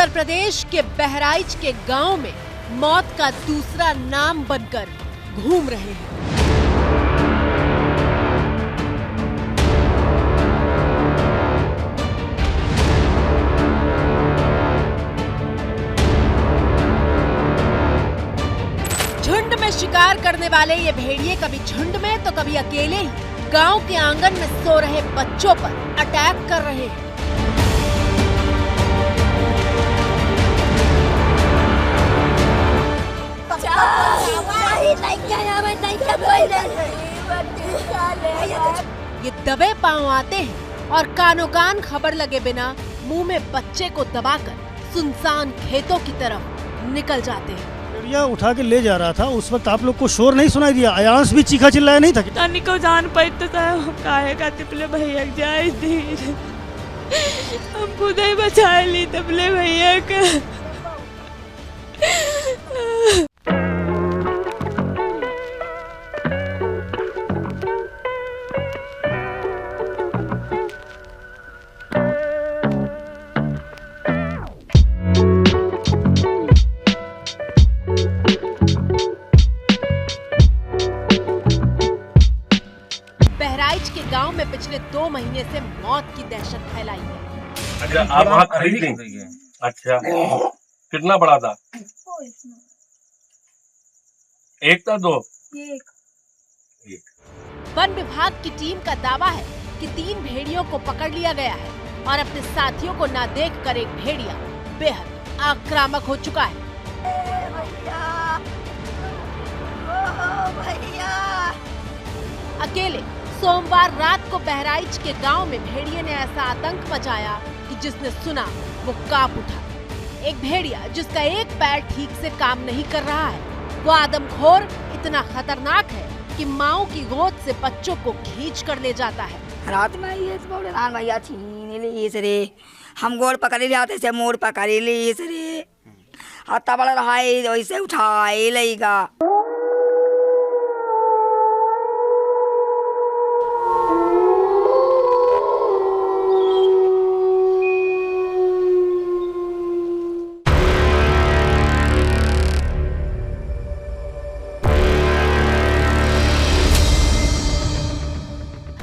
उत्तर प्रदेश के बहराइच के गांव में मौत का दूसरा नाम बनकर घूम रहे हैं। झुंड में शिकार करने वाले ये भेड़िए कभी झुंड में तो कभी अकेले ही गांव के आंगन में सो रहे बच्चों पर अटैक कर रहे हैं। ये दबे पांव आते हैं और कानों कान खबर लगे बिना मुंह में बच्चे को दबाकर सुनसान खेतों की तरफ निकल जाते हैं। भेड़िया उठा के ले जा रहा था, उस वक्त आप लोग को शोर नहीं सुनाई दिया? अयांश भी चीखा चिल्लाया नहीं था? तनी को जान पाई तो काहे का तिपले भैया जाए दी, हम खुद ही बचा ली तिपले भैया का। बहराइच के गांव में पिछले 2 महीने से मौत की दहशत फैलाई है। अच्छा, आप वहाँ खरीद ली? अच्छा, कितना बड़ा था? एक था, 2? एक। वन विभाग की टीम का दावा है कि 3 भेड़ियों को पकड़ लिया गया है और अपने साथियों को ना देखकर एक भेड़िया बेहद आक्रामक हो चुका है। अकेले सोमवार रात को बहराइच के गांव में भेड़िए ने ऐसा आतंक मचाया कि जिसने सुना वो कांप उठा। एक भेड़िया जिसका एक पैर ठीक से काम नहीं कर रहा है, वो आदमखोर इतना खतरनाक है कि माओ की गोद से बच्चों को खींच कर ले जाता है। रात में ये भैया छीन ली रे, हम गोड़ पकड़ जाते से मोड़ पकड़ ली रे, हत्ता बड़ा रहा है वैसे उठाए लेगा।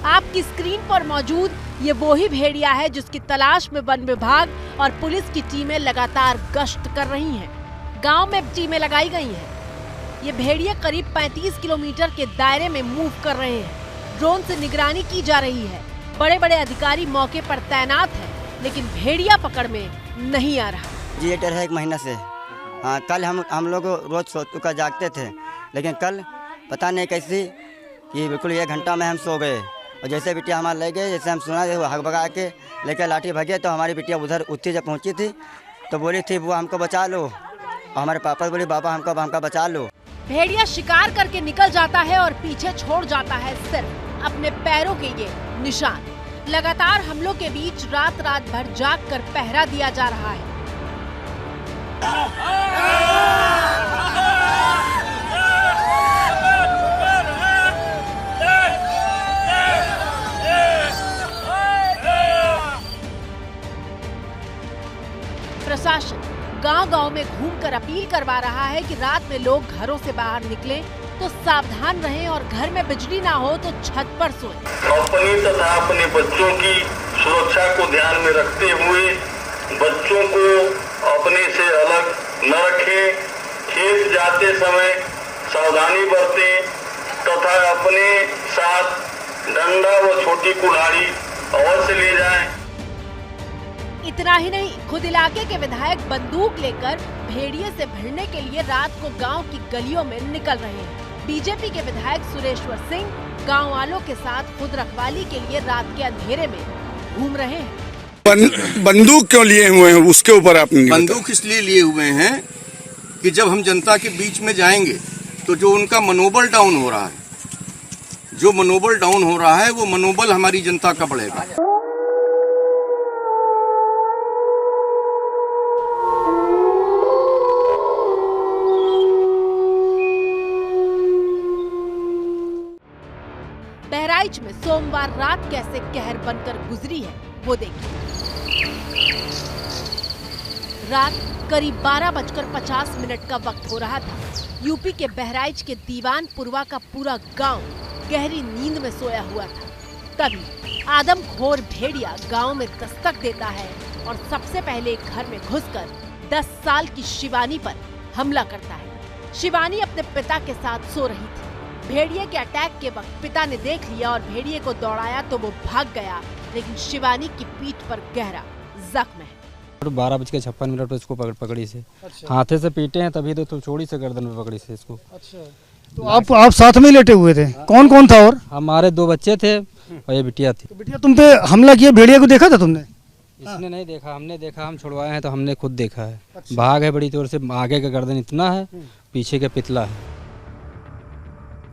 आपकी स्क्रीन पर मौजूद ये वो ही भेड़िया है जिसकी तलाश में वन विभाग और पुलिस की टीमें लगातार गश्त कर रही हैं। गांव में टीमें लगाई गई हैं। ये भेड़िया करीब 35 किलोमीटर के दायरे में मूव कर रहे हैं। ड्रोन से निगरानी की जा रही है। बड़े बड़े अधिकारी मौके पर तैनात हैं, लेकिन भेड़िया पकड़ में नहीं आ रहा। जी डर है 1 महीना से। हाँ, कल हम लोग रोज सोच कर जागते थे, लेकिन कल पता नहीं कैसी कि बिल्कुल 1 घंटा में हम सो गए और जैसे बिटिया हमारे ले गए, जैसे हम सुना हक भगा के लेकर लाठी भगे तो हमारी बिटिया उधर उठती जब पहुंची थी तो बोली थी वो हमको बचा लो, और हमारे पापा बोले बाबा हमको बचा लो। भेड़िया शिकार करके निकल जाता है और पीछे छोड़ जाता है सिर्फ अपने पैरों के ये निशान। लगातार हमलों के बीच रात भर जाग कर पहरा दिया जा रहा है। प्रशासन गांव-गांव में घूमकर अपील करवा रहा है कि रात में लोग घरों से बाहर निकलें तो सावधान रहें और घर में बिजली ना हो तो छत पर सोएं। अपनी तथा अपने बच्चों की सुरक्षा को ध्यान में रखते हुए बच्चों को अपने से अलग न रखें। खेत जाते समय सावधानी बरतें तथा अपने साथ डंडा व छोटी कुल्हाड़ी अवश्य ले जाएं। इतना ही नहीं, खुद इलाके के विधायक बंदूक लेकर भेड़िए से भिड़ने के लिए रात को गांव की गलियों में निकल रहे हैं। बीजेपी के विधायक सुरेश्वर सिंह गांव वालों के साथ खुद रखवाली के लिए रात के अंधेरे में घूम रहे हैं। बंदूक क्यों लिए हुए हैं, उसके ऊपर आपने? बंदूक इसलिए लिए हुए हैं कि जब हम जनता के बीच में जाएंगे तो जो उनका मनोबल डाउन हो रहा है, वो मनोबल हमारी जनता का बढ़ेगा। बहराइच में सोमवार रात कैसे कहर बनकर गुजरी है वो देखिए। रात करीब 12:50 का वक्त हो रहा था। यूपी के बहराइच के दीवानपुरवा का पूरा गांव गहरी नींद में सोया हुआ था। तभी आदमखोर भेड़िया गांव में दस्तक देता है और सबसे पहले घर में घुसकर 10 साल की शिवानी पर हमला करता है। शिवानी अपने पिता के साथ सो रही थी। भेड़िए के अटैक के वक्त पिता ने देख लिया और भेड़िए को दौड़ाया तो वो भाग गया, लेकिन शिवानी की पीठ पर गहरा जख्म है। 12:56 पर इसको पकड़ी से। अच्छा। हाथे से पीटे हैं तभी तो चोरी से गर्दन में पकड़ी से इसको। अच्छा। तो आप साथ में लेटे हुए थे? कौन कौन था? और हमारे 2 बच्चे थे और ये बिटिया थी। तो बिटिया तुम पे हमला किया, भेड़िया को देखा था तुमने? इसने नहीं देखा, हमने देखा, हम छुड़वाए हैं तो हमने खुद देखा है। अच्छा। भाग है बड़ी जोर से, आगे का गर्दन इतना है, पीछे का पितला है।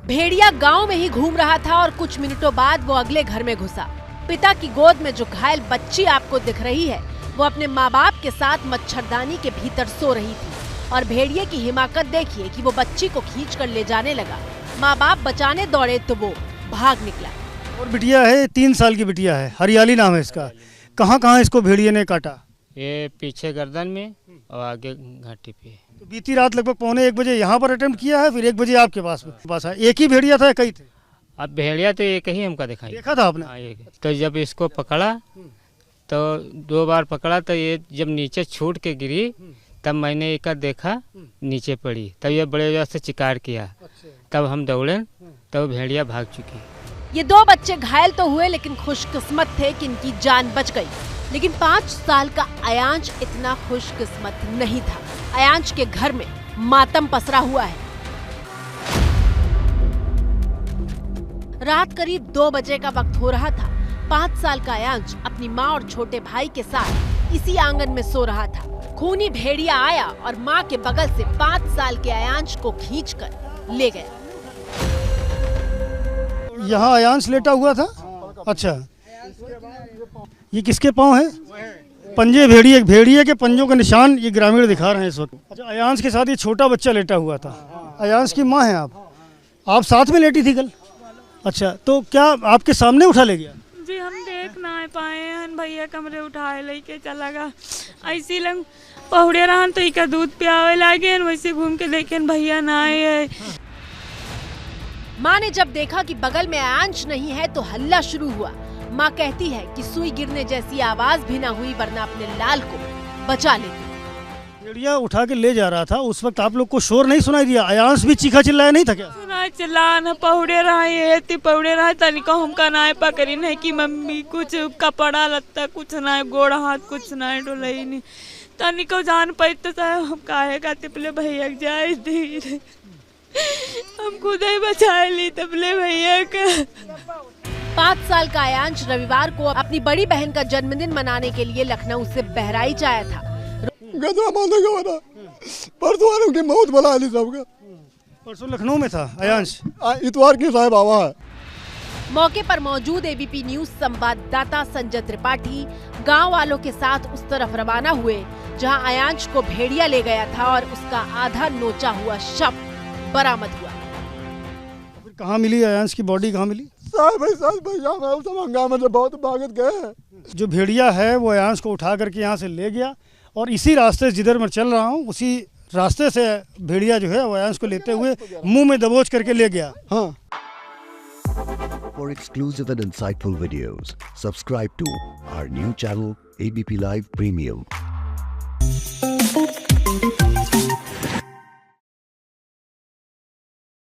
भेड़िया गांव में ही घूम रहा था और कुछ मिनटों बाद वो अगले घर में घुसा। पिता की गोद में जो घायल बच्ची आपको दिख रही है वो अपने माँ बाप के साथ मच्छरदानी के भीतर सो रही थी और भेड़िए की हिमाकत देखिए कि वो बच्ची को खींचकर ले जाने लगा। माँ बाप बचाने दौड़े तो वो भाग निकला। और बिटिया है, 3 साल की बिटिया है, हरियाली नाम है इसका। कहाँ कहाँ इसको भेड़िए ने काटा? ये पीछे गर्दन में और आगे घाटी पे। तो बीती रात लगभग 1:45 बजे यहाँ पर अटेम्प्ट किया है, फिर 1 बजे आपके पास है। एक ही भेड़िया था, कई थे? अब भेड़िया तो एक ही हमका दिखाई देखा था आपने? तो जब इसको पकड़ा तो 2 बार पकड़ा तो ये जब नीचे छूट के गिरी तब मैंने एक देखा नीचे पड़ी, तब ये बड़े जोर से चिकार किया। तब हम दौड़े तब भेड़िया भाग चुकी। ये 2 बच्चे घायल तो हुए लेकिन खुशकिस्मत थे कि इनकी जान बच गई। लेकिन 5 साल का अयांश इतना खुशकिस्मत नहीं था। अयांश के घर में मातम पसरा हुआ है। रात करीब 2 बजे का वक्त हो रहा था। 5 साल का अयांश अपनी माँ और छोटे भाई के साथ इसी आंगन में सो रहा था। खूनी भेड़िया आया और माँ के बगल से 5 साल के अयांश को खींचकर ले गया। यहाँ अयांश लेटा हुआ था? अच्छा, ये किसके पाँव है? पंजे भेड़िए के पंजों का निशान ये ग्रामीण दिखा रहे हैं इस वक्त। अच्छा, अयांश के साथ ये छोटा बच्चा लेटा हुआ था। अयांश की माँ है आप साथ में लेटी थी कल? अच्छा, तो क्या आपके सामने उठा ले गया? जी हम देख ना पाए हैं, भैया कमरे उठाए लेके चला गया। ऐसी लंग पहुड़े रहन तो इका दूध पियावे लागे, वैसे घूम के देखे भैया ना आए। माँ ने जब देखा कि बगल में अयांश नहीं है तो हल्ला शुरू हुआ। माँ कहती है कि सुई गिरने जैसी आवाज भी ना हुई वरना अपने लाल को बचा लेती। भेड़िया उठा के ले जा रहा था, उस वक्त आप लोग को शोर नहीं सुनाई दिया? अयांश भी चीखा चिल्लाया नहीं था क्या? सुना चिल्ला न पहुड़े रहा तनिको हमका ना पकड़ी नहीं कि मम्मी कुछ कपड़ा लत्ता कुछ ना, गोड़ हाथ कुछ ना डोलई नहीं तनिको जान पाई तो हम काहे का तिपले भैया जाए धीरे हम खुद ही बचा ली तबले भैया का। 5 साल का अयांश रविवार को अपनी बड़ी बहन का जन्मदिन मनाने के लिए लखनऊ से बहराइच आया था। परसों लखनऊ में था अयांश, इतवार की साहब आवा है। मौके पर मौजूद एबीपी न्यूज संवाददाता संजय त्रिपाठी गांव वालों के साथ उस तरफ रवाना हुए जहां अयांश को भेड़िया ले गया था और उसका आधा नोचा हुआ शव बरामद हुआ। फिर कहाँ मिली अयांश की बॉडी? कहाँ मिली? हंगामे से बहुत भागत गए। जो भेड़िया है वो अयांश को उठा करके यहाँ से ले गया और इसी रास्ते जिधर मैं चल रहा हूँ उसी रास्ते से भेड़िया जो है वो अयांश को लेते हुए मुंह में दबोच करके ले गया। हाँ। For exclusive and insightful videos, subscribe to our new channel ABP Live Premium.